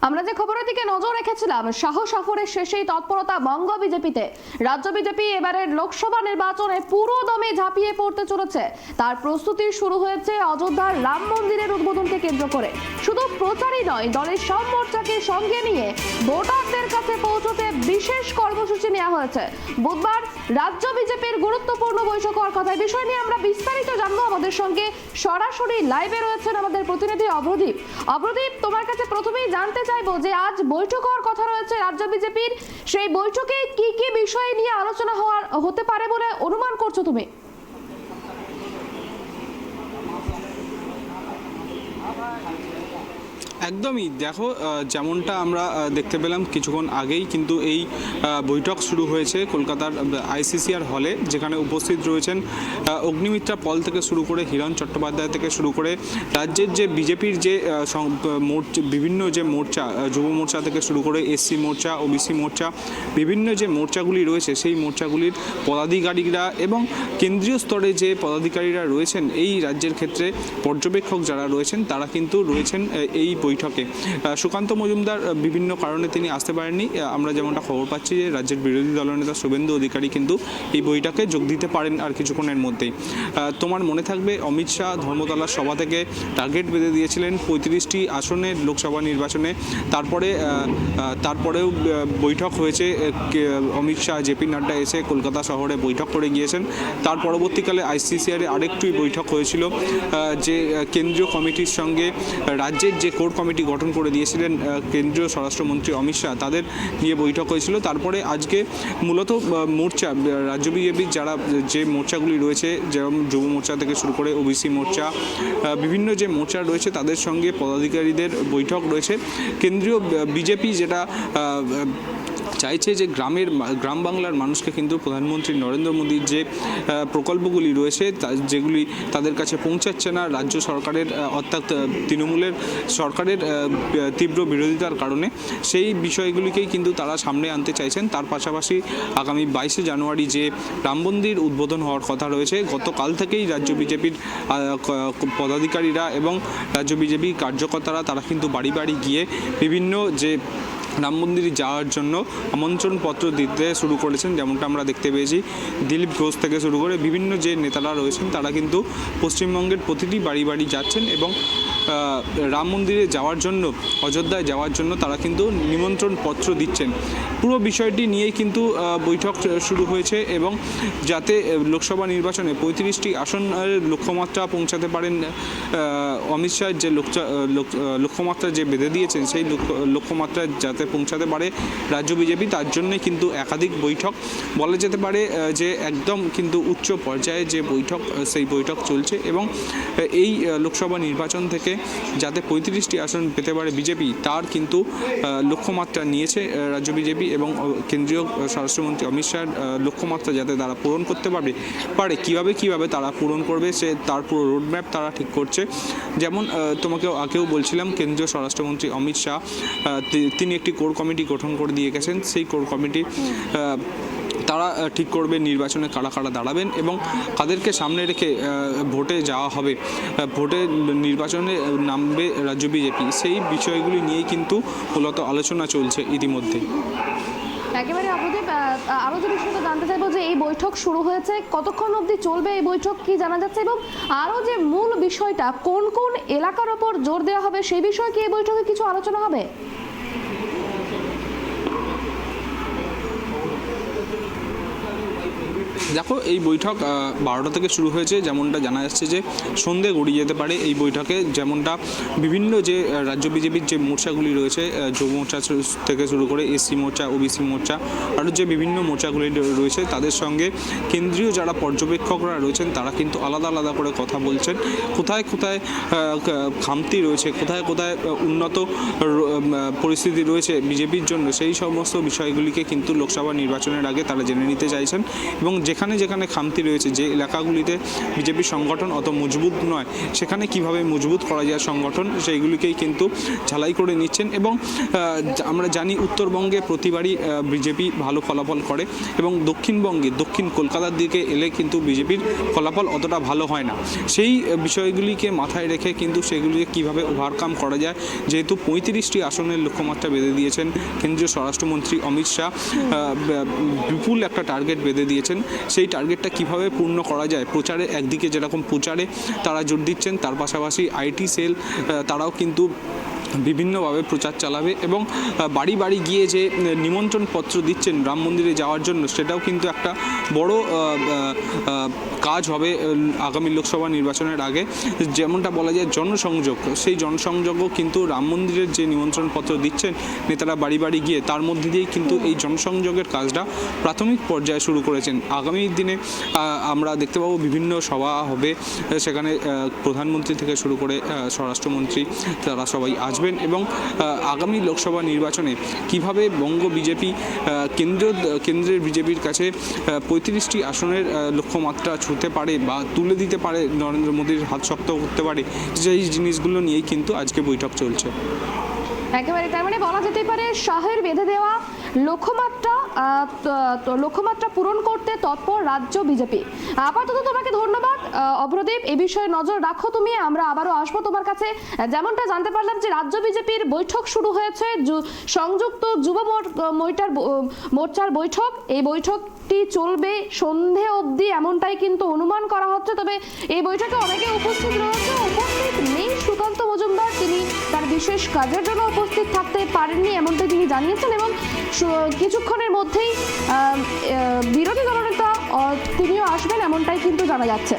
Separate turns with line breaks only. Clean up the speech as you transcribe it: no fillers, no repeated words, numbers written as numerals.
আমরা যে খবরের দিকে নজর রেখেছিলাম, শাহ সফরের শেষেই তৎপরতা বঙ্গ বিজেপিতে। রাজ্য বিজেপি এবারের লোকসভা নির্বাচনে পুরো দমে ঝাঁপিয়ে পড়তে চলেছে। তার প্রস্তুতি শুরু হয়েছে অযোধ্যার রাম মন্দিরের উদ্বোধনকে কেন্দ্র করে। শুধু প্রচারই নয়, দলের সব মোর্চাকে সঙ্গে নিয়ে ভোটারদের কাছে পৌঁছতে বিশেষ কর্মসূচি নেওয়া হয়েছে। বুধবার রাজ্য বিজেপির গুরুত্বপূর্ণ বৈঠক হওয়ার কথা। বিষয় নিয়ে আমরা বিস্তারিত জানবো। আমাদের সঙ্গে সরাসরি লাইভে রয়েছেন আমাদের প্রতিনিধি অভ্রদীপ। অভ্রদীপ, তোমার কাছে প্রথমেই জানতে চাইবো যে আজ বৈঠক হওয়ার কথা রয়েছে রাজ্য বিজেপির, সেই বৈঠকে কি কি বিষয় নিয়ে আলোচনা হতে পারে বলে অনুমান করছো তুমি?
একদমই, দেখো যেমনটা আমরা দেখতে পেলাম কিছুক্ষণ আগেই কিন্তু এই বৈঠক শুরু হয়েছে কলকাতার আইসিসিআর হলে, যেখানে উপস্থিত রয়েছেন অগ্নিমিত্রা পল থেকে শুরু করে হিরণ চট্টোপাধ্যায় থেকে শুরু করে রাজ্যের যে বিজেপির যে বিভিন্ন যে মোর্চা, যুব মোর্চা থেকে শুরু করে এসসি মোর্চা, ওবিসি মোর্চা, বিভিন্ন যে মোর্চাগুলি রয়েছে সেই মোর্চাগুলির পদাধিকারীরা এবং কেন্দ্রীয় স্তরে যে পদাধিকারীরা রয়েছেন এই রাজ্যের ক্ষেত্রে পর্যবেক্ষক যারা রয়েছেন তারা কিন্তু রয়েছেন এই বৈঠকে। সুকান্ত মজুমদার বিভিন্ন কারণে তিনি আসতে পারেননি। আমরা যেমনটা খবর পাচ্ছি যে রাজ্যের বিরোধী দলনেতা শুভেন্দু অধিকারী কিন্তু এই বৈঠকে যোগ দিতে পারেন আর কিছুক্ষণের মধ্যেই। তোমার মনে থাকবে অমিত শাহ ধর্মতলার সভা থেকে টার্গেট বেঁধে দিয়েছিলেন 35টি আসনের লোকসভা নির্বাচনে। তারপরেও বৈঠক হয়েছে। অমিত শাহ, জেপি নাড্ডা এসে কলকাতা শহরে বৈঠক করে গিয়েছেন। তার পরবর্তীকালে আইসিসিআরে আরেকটি বৈঠক হয়েছিল, যে কেন্দ্রীয় কমিটির সঙ্গে রাজ্যের যে কোর কমিটি গঠন করে দিয়েছিলেন কেন্দ্রীয় স্বরাষ্ট্রমন্ত্রী অমিত শাহ, তাদের নিয়ে বৈঠক হয়েছিল। তারপরে আজকে মূলত মোর্চা, রাজ্য বিজেপির যারা যে মোর্চাগুলি রয়েছে, যেমন যুব মোর্চা থেকে শুরু করে ওবিসি মোর্চা, বিভিন্ন যে মোর্চা রয়েছে তাদের সঙ্গে পদাধিকারীদের বৈঠক রয়েছে। কেন্দ্রীয় বিজেপি যেটা চাইছে যে গ্রাম বাংলার মানুষকে কিন্তু প্রধানমন্ত্রী নরেন্দ্র মোদীর যে প্রকল্পগুলি রয়েছে যেগুলি তাদের কাছে পৌঁছাচ্ছে না রাজ্য সরকারের, অর্থাৎ তৃণমূলের সরকারের তীব্র বিরোধিতার কারণে, সেই বিষয়গুলিকেই কিন্তু তারা সামনে আনতে চাইছেন। তার পাশাপাশি আগামী 22শে জানুয়ারি যে রাম মন্দির উদ্বোধন হওয়ার কথা রয়েছে, গতকাল থেকেই রাজ্য বিজেপির পদাধিকারীরা এবং রাজ্য বিজেপির কার্যকর্তারা তারা কিন্তু বাড়ি বাড়ি গিয়ে বিভিন্ন যে রাম মন্দিরে যাওয়ার জন্য আমন্ত্রণপত্র দিতে শুরু করেছেন। যেমনটা আমরা দেখতে পেয়েছি, দিলীপ ঘোষ থেকে শুরু করে বিভিন্ন যে নেতারা রয়েছেন তারা কিন্তু পশ্চিমবঙ্গের প্রতিটি বাড়ি বাড়ি যাচ্ছেন এবং রাম মন্দিরে যাওয়ার জন্য, অযোধ্যায় যাওয়ার জন্য তারা কিন্তু নিমন্ত্রণপত্র দিচ্ছেন। পুরো বিষয়টি নিয়েই কিন্তু বৈঠক শুরু হয়েছে এবং যাতে লোকসভা নির্বাচনে 35টি আসনের লক্ষ্যমাত্রা পৌঁছাতে পারেন অমিত শাহ, যে লক্ষ্যমাত্রা যে বেঁধে দিয়েছেন সেই লক্ষ্যমাত্রা যাতে পৌঁছাতে পারে রাজ্য বিজেপি, তার জন্যই কিন্তু একাধিক বৈঠক, বলা যেতে পারে যে একদম কিন্তু উচ্চ পর্যায়ে যে বৈঠক, সেই বৈঠক চলছে। এবং এই লোকসভা নির্বাচন থেকে যাতে 35টি আসন পেতে পারে বিজেপি, তার কিন্তু লক্ষ্যমাত্রা নিয়েছে রাজ্য বিজেপি এবং কেন্দ্রীয় স্বরাষ্ট্রমন্ত্রী অমিত শাহের লক্ষ্যমাত্রা যাতে তারা পূরণ করতে পারে কিভাবে তারা পূরণ করবে সে তার পুরো রোডম্যাপ তারা ঠিক করছে। যেমন তোমাকে আগেও বলছিলাম, কেন্দ্রীয় স্বরাষ্ট্রমন্ত্রী অমিত শাহ তিনি একটি কোর কমিটি গঠন করে দিয়ে গেছেন। সেই কোর কমিটি তারা ঠিক করবে নির্বাচনে কারা কারা দাঁড়াবেন এবং কাদেরকে সামনে রেখে ভোটে যাওয়া হবে, ভোটে নির্বাচনে নামবে রাজ্য বিজেপি। সেই বিষয়গুলি নিয়েই কিন্তু মূলত আলোচনা চলছে ইতিমধ্যে।
একেবারে অবদীপ, আরও যে বিষয়টা জানতে চাইবো যে এই বৈঠক শুরু হয়েছে, কতক্ষণ অবধি চলবে এই বৈঠক, কি জানা যাচ্ছে, এবং আরও যে মূল বিষয়টা কোন কোন এলাকার ওপর জোর দেওয়া হবে সেই বিষয়ে কি এই বৈঠকে কিছু আলোচনা হবে?
দেখো, এই বৈঠক 12টা থেকে শুরু হয়েছে। যেমনটা জানা যাচ্ছে যে সন্ধে গড়িয়ে যেতে পারে এই বৈঠকে। যেমনটা বিভিন্ন যে রাজ্য বিজেপির যে মোর্চাগুলি রয়েছে, যুব মোর্চা থেকে শুরু করে এসসি মোর্চা, ওবিসি মোর্চা, আরও যে বিভিন্ন মোর্চাগুলি রয়েছে তাদের সঙ্গে কেন্দ্রীয় যারা পর্যবেক্ষকরা রয়েছেন তারা কিন্তু আলাদা আলাদা করে কথা বলছেন। কোথায় কোথায় খামতি রয়েছে, কোথায় কোথায় উন্নত পরিস্থিতি রয়েছে বিজেপির জন্য, সেই সমস্ত বিষয়গুলিকে কিন্তু লোকসভা নির্বাচনের আগে তারা জেনে নিতে চাইছেন। এবং যেখানে যেখানে খামতি রয়েছে, যে এলাকাগুলিতে বিজেপির সংগঠন অত মজবুত নয়, সেখানে কিভাবে মজবুত করা যায় সংগঠন, সেইগুলিকেই কিন্তু ঝালাই করে নিচ্ছেন। এবং আমরা জানি উত্তরবঙ্গে প্রতিবারই বিজেপি ভালো ফলাফল করে এবং দক্ষিণবঙ্গে দক্ষিণ কলকাতার দিকে এলে কিন্তু বিজেপির ফলাফল অতটা ভালো হয় না। সেই বিষয়গুলিকে মাথায় রেখে কিন্তু সেগুলিকে কীভাবে ওভারকাম করা যায়, যেহেতু 35টি আসনের লক্ষ্যমাত্রা বেঁধে দিয়েছেন কেন্দ্রীয় স্বরাষ্ট্রমন্ত্রী অমিত শাহ, বিপুল একটা টার্গেট বেঁধে দিয়েছেন। সেই টার্গেটটা কিভাবে পূর্ণ করা যায়, প্রচারে একদিকে যেরকম প্রচারে তারা জোর দিচ্ছেন, তার পাশাপাশি আইটি সেল তারাও কিন্তু বিভিন্নভাবে প্রচার চালাবে এবং বাড়ি বাড়ি গিয়ে যে নিমন্ত্রণ পত্র দিচ্ছেন রাম মন্দিরে যাওয়ার জন্য, সেটাও কিন্তু একটা বড় কাজ হবে আগামী লোকসভা নির্বাচনের আগে। যেমনটা বলা যায় জনসংযোগ, সেই জনসংযোগও কিন্তু রাম মন্দিরের যে নিমন্ত্রণ পত্র দিচ্ছেন নেতারা বাড়ি বাড়ি গিয়ে, তার মধ্যে দিয়েই কিন্তু এই জনসংযোগের কাজটা প্রাথমিক পর্যায়ে শুরু করেছেন। আগামী দিনে আমরা দেখতে পাবো বিভিন্ন সভা হবে, সেখানে প্রধানমন্ত্রী থেকে শুরু করে স্বরাষ্ট্রমন্ত্রী তারা সবাই আসবেন এবং আগামী লোকসভা নির্বাচনে কিভাবে বঙ্গ বিজেপি কেন্দ্রের বিজেপির কাছে 35টি আসনের লক্ষ্যমাত্রা ছুঁতে পারে বা তুলে দিতে পারে, নরেন্দ্র মোদীর হাত শক্ত করতে পারে, সেই জিনিসগুলো নিয়েই কিন্তু আজকে বৈঠক চলছে।
একেবারে, তার মানে বলা যেতে পারে শাহের বেঁধে দেওয়া লক্ষ্যমাত্রা পূরণ করতে তৎপর রাজ্য বিজেপি। আপাতত তোমাকে ধন্যবাদ অভ্রদীপ, এ বিষয়ে নজর রাখো তুমি, আমরা আবারও আসবো তোমার কাছে। যেমনটা জানতে পারলাম যে রাজ্য বিজেপির বৈঠক শুরু হয়েছে, সংযুক্ত যুব মোর্চার বৈঠক, এই বৈঠকটি চলবে সন্ধে অবধি এমনটাই কিন্তু অনুমান করা হচ্ছে। তবে এই বৈঠকে অনেকে উপস্থিত রয়েছে, উপস্থিত নেই সুকান্ত মজুমদার, তিনি তার বিশেষ কাজের জন্য উপস্থিত থাকতে পারেননি এমনটাই তিনি জানিয়েছেন এবং কিছুক্ষণের মধ্যেই বিরোধী দলনেতা তিনিও আসবেন এমনটাই কিন্তু জানা যাচ্ছে।